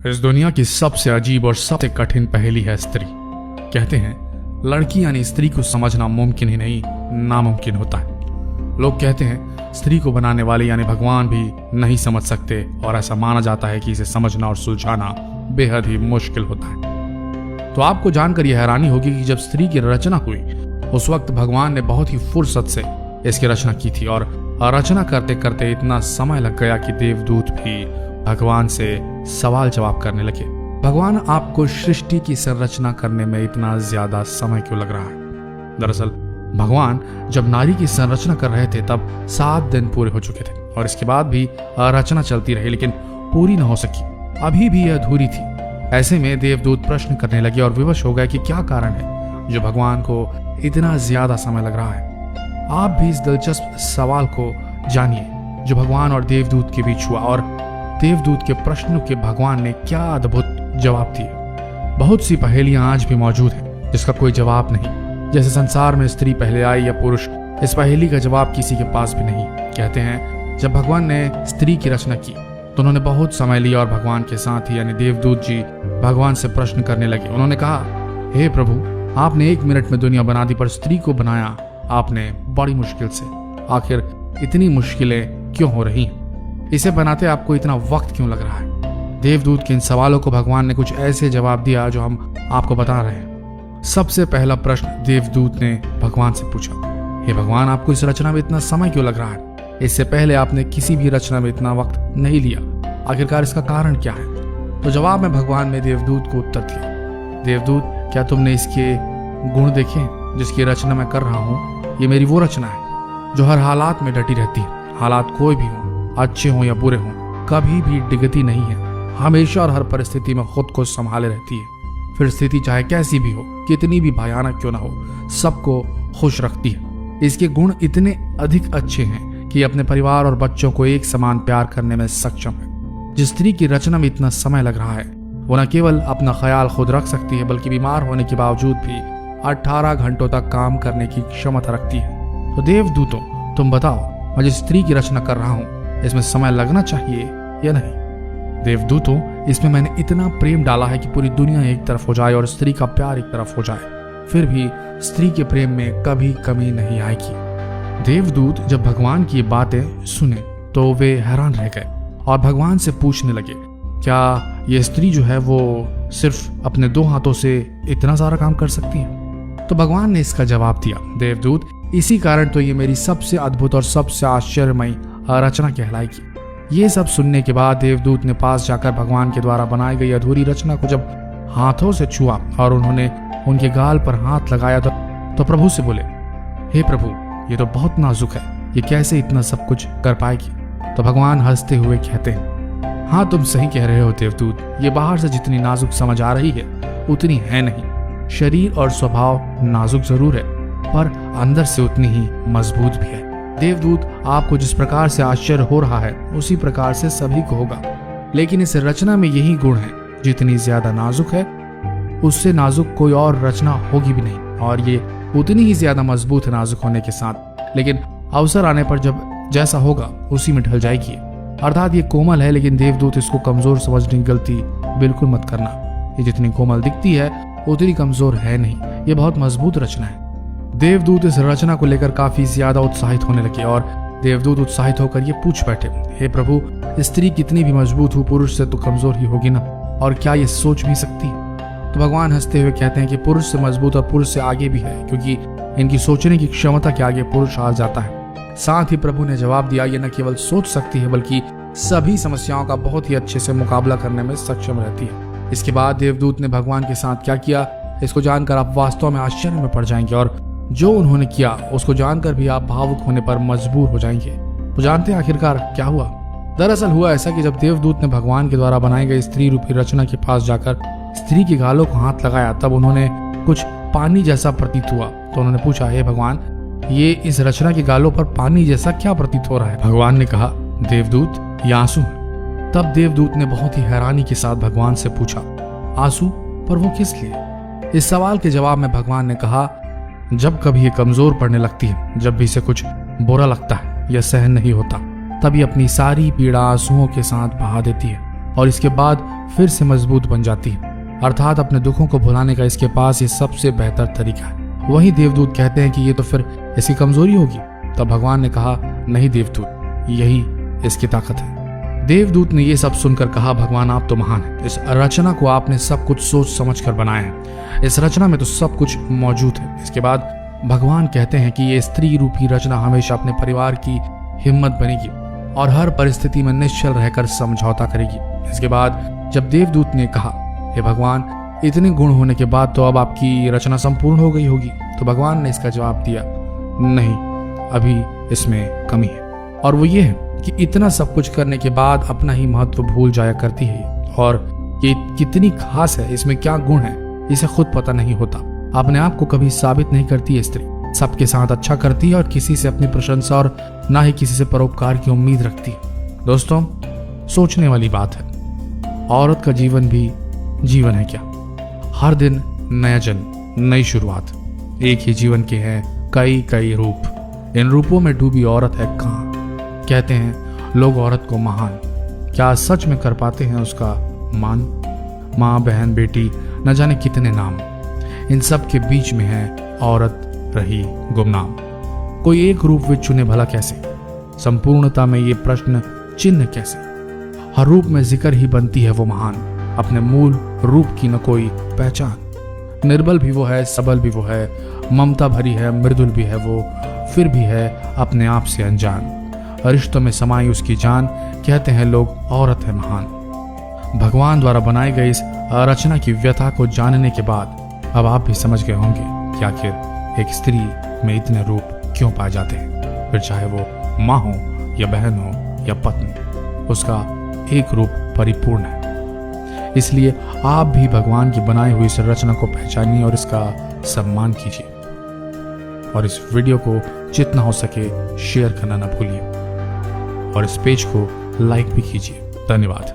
इस दुनिया की सबसे अजीब और सबसे कठिन पहेली है स्त्री। कहते हैं लड़की यानी स्त्री को समझना मुमकिन ही नहीं नामुमकिन होता है। लोग कहते हैं स्त्री को बनाने वाले यानी भगवान भी नहीं समझ सकते और ऐसा माना जाता है कि इसे समझना और सुलझाना बेहद ही मुश्किल होता है। तो आपको जानकर यह हैरानी होगी कि जब स्त्री की रचना हुई उस वक्त भगवान ने बहुत ही फुर्सत से इसकी रचना की थी और रचना करते करते इतना समय लग गया कि देवदूत भी भगवान से सवाल जवाब करने लगे। भगवान, आपको सृष्टि की संरचना करने में इतना ज्यादा समय क्यों लग रहा है? दरअसल भगवान जब नारी की संरचना कर रहे थे तब 7 दिन पूरे हो चुके थे और इसके बाद भी रचना चलती रही लेकिन पूरी न हो सकी, अभी भी यह अधूरी थी। ऐसे में देवदूत प्रश्न करने लगे और विवश हो गए कि क्या कारण है जो भगवान को इतना ज्यादा समय लग रहा है। आप भी इस दिलचस्प सवाल को जानिए जो भगवान और देवदूत के बीच हुआ और देवदूत के प्रश्नों के भगवान ने क्या अद्भुत जवाब दिए। बहुत सी पहेलियां आज भी मौजूद हैं जिसका कोई जवाब नहीं, जैसे संसार में स्त्री पहले आई या पुरुष, इस पहेली का जवाब किसी के पास भी नहीं। कहते हैं जब भगवान ने स्त्री की रचना की तो उन्होंने बहुत समय लिया और भगवान के साथ ही यानी देवदूत जी भगवान से प्रश्न करने लगे। उन्होंने कहा, हे प्रभु, आपने 1 मिनट में दुनिया बना दी पर स्त्री को बनाया आपने बड़ी मुश्किल से। आखिर इतनी मुश्किलें क्यों हो रही हैं? इसे बनाते आपको इतना वक्त क्यों लग रहा है? देवदूत के इन सवालों को भगवान ने कुछ ऐसे जवाब दिया जो हम आपको बता रहे हैं। सबसे पहला प्रश्न देवदूत ने भगवान से पूछा, हे भगवान, आपको इस रचना में इतना समय क्यों लग रहा है? इससे पहले आपने किसी भी रचना में इतना वक्त नहीं लिया, आखिरकार इसका कारण क्या है? तो जवाब में भगवान ने देवदूत को उत्तर दिया, देवदूत, क्या तुमने इसके गुण देखे जिसकी रचना मैं कर रहा हूँ? ये मेरी वो रचना है जो हर हालात में डटी रहती है। हालात कोई भी हो, अच्छे हो या बुरे हो, कभी भी डिगती नहीं है, हमेशा और हर परिस्थिति में खुद को संभाले रहती है। फिर स्थिति चाहे कैसी भी हो, कितनी भी भयानक क्यों ना हो, सबको खुश रखती है। इसके गुण इतने अधिक अच्छे हैं कि अपने परिवार और बच्चों को एक समान प्यार करने में सक्षम है। जिस स्त्री की रचना में इतना समय लग रहा है वो न केवल अपना ख्याल खुद रख सकती है बल्कि बीमार होने के बावजूद भी 18 घंटों तक काम करने की क्षमता रखती है। तो देवदूतों, तुम बताओ, मैं जिस स्त्री की रचना कर रहा हूँ इसमें समय लगना चाहिए या नहीं? देवदूतों, इसमें मैंने इतना प्रेम डाला है कि पूरी दुनिया एक तरफ हो जाए और स्त्री का प्यार एक तरफ हो जाए, फिर भी स्त्री के प्रेम में कभी कमी नहीं आएगी। देवदूत जब भगवान की बातें सुने तो वे हैरान रह गए और भगवान से पूछने लगे, क्या ये स्त्री जो है वो सिर्फ अपने 2 हाथों से इतना सारा काम कर सकती है? तो भगवान ने इसका जवाब दिया, देवदूत, इसी कारण तो ये मेरी सबसे अद्भुत और सबसे आश्चर्यमयी रचना कहलाएगी। ये सब सुनने के बाद देवदूत ने पास जाकर भगवान के द्वारा बनाई गई अधूरी रचना को जब हाथों से छुआ और उन्होंने उनके गाल पर हाथ लगाया तो प्रभु से बोले, हे प्रभु, ये तो बहुत नाजुक है, ये कैसे इतना सब कुछ कर पाएगी? तो भगवान हंसते हुए कहते हैं, हाँ, तुम सही कह रहे हो देवदूत, ये बाहर से जितनी नाजुक समझ आ रही है उतनी है नहीं। शरीर और स्वभाव नाजुक जरूर है पर अंदर से उतनी ही मजबूत भी है। देवदूत, आपको जिस प्रकार से आश्चर्य हो रहा है उसी प्रकार से सभी को होगा, लेकिन इस रचना में यही गुण है, जितनी ज्यादा नाजुक है उससे नाजुक कोई और रचना होगी भी नहीं और ये उतनी ही ज्यादा मजबूत है नाजुक होने के साथ, लेकिन अवसर आने पर जब जैसा होगा उसी में ढल जाएगी। अर्थात ये कोमल है, लेकिन देवदूत इसको कमजोर समझने की गलती बिल्कुल मत करना। ये जितनी कोमल दिखती है उतनी कमजोर है नहीं, ये बहुत मजबूत रचना है। देवदूत इस रचना को लेकर काफी ज्यादा उत्साहित होने लगे और देवदूत उत्साहित होकर ये पूछ बैठे, हे प्रभु, स्त्री कितनी भी मजबूत हो पुरुष से तो कमजोर ही होगी ना, और क्या ये सोच भी सकती है? तो भगवान हंसते हुए कहते हैं कि पुरुष से मजबूत और पुरुष से आगे भी है, क्योंकि इनकी सोचने की क्षमता के आगे पुरुष हार जाता है। साथ ही प्रभु ने जवाब दिया, ये न केवल सोच सकती है बल्कि सभी समस्याओं का बहुत ही अच्छे से मुकाबला करने में सक्षम रहती है। इसके बाद देवदूत ने भगवान के साथ क्या किया, इसको जानकर आप वास्तव में आश्चर्य में पड़ जाएंगे और जो उन्होंने किया उसको जानकर भी आप भावुक होने पर मजबूर हो जाएंगे। तो जानते हैं आखिरकार क्या हुआ? दरअसल हुआ ऐसा कि जब देवदूत ने भगवान के द्वारा बनाई गई स्त्री रूपी रचना के पास जाकर स्त्री के गालों को हाथ लगाया तब उन्होंने कुछ पानी जैसा प्रतीत हुआ। तो उन्होंने पूछा, हे भगवान, ये इस रचना के गालों पर पानी जैसा क्या प्रतीत हो रहा है? भगवान ने कहा, देवदूत, ये आंसू है। तब देवदूत ने बहुत ही हैरानी के साथ भगवान से पूछा, आंसू? पर वो किस लिए? इस सवाल के जवाब में भगवान ने कहा, जब कभी ये कमजोर पड़ने लगती है, जब भी इसे कुछ बुरा लगता है या सहन नहीं होता, तब ये अपनी सारी पीड़ा आंसुओं के साथ बहा देती है और इसके बाद फिर से मजबूत बन जाती है। अर्थात अपने दुखों को भुलाने का इसके पास ये सबसे बेहतर तरीका है। वहीं देवदूत कहते हैं कि ये तो फिर इसकी कमजोरी होगी। तब भगवान ने कहा, नहीं देवदूत, यही इसकी ताकत है। देवदूत ने ये सब सुनकर कहा, भगवान आप तो महान हैं। इस रचना को आपने सब कुछ सोच समझ कर बनाया है। इस रचना में तो सब कुछ मौजूद है। इसके बाद भगवान कहते हैं कि ये स्त्री रूपी रचना हमेशा अपने परिवार की हिम्मत बनेगी और हर परिस्थिति में निश्चल रहकर समझौता करेगी। इसके बाद जब देवदूत ने कहा, हे भगवान, इतने गुण होने के बाद तो अब आपकी रचना संपूर्ण हो गई होगी। तो भगवान ने इसका जवाब दिया, नहीं, अभी इसमें कमी है। और वो ये है कि इतना सब कुछ करने के बाद अपना ही महत्व भूल जाया करती है और ये कितनी खास है, इसमें क्या गुण है, इसे खुद पता नहीं होता। अपने आप को कभी साबित नहीं करती है स्त्री। सबके साथ अच्छा करती है और किसी से अपनी प्रशंसा और ना ही किसी से परोपकार की उम्मीद रखती है। दोस्तों, सोचने वाली बात है, औरत का जीवन भी जीवन है क्या? हर दिन नया जन्म, नई शुरुआत। एक ही जीवन के हैं कई कई रूप। इन रूपों में डूबी औरत है कहाँ? कहते हैं लोग औरत को महान, क्या सच में कर पाते हैं उसका मान? माँ, बहन, बेटी, न जाने कितने नाम, इन सब के बीच में है औरत रही गुमनाम। कोई एक रूप वे चुने भला कैसे? संपूर्णता में ये प्रश्न चिन्ह कैसे? हर रूप में जिक्र ही बनती है वो महान, अपने मूल रूप की न कोई पहचान। निर्बल भी वो है, सबल भी वो है, ममता भरी है, मृदुल भी है वो, फिर भी है अपने आप से अनजान। रिश्तों में समाई उसकी जान, कहते हैं लोग औरत है महान। भगवान द्वारा बनाई गई इस रचना की व्यथा को जानने के बाद अब आप भी समझ गए होंगे कि आखिर एक स्त्री में इतने रूप क्यों पाए जाते हैं। फिर चाहे वो माँ हो या बहन हो या पत्नी, उसका एक रूप परिपूर्ण है। इसलिए आप भी भगवान की बनाई हुई इस रचना को पहचानिए और इसका सम्मान कीजिए। और इस वीडियो को जितना हो सके शेयर करना न भूलिए और इस पेज को लाइक भी कीजिए। धन्यवाद।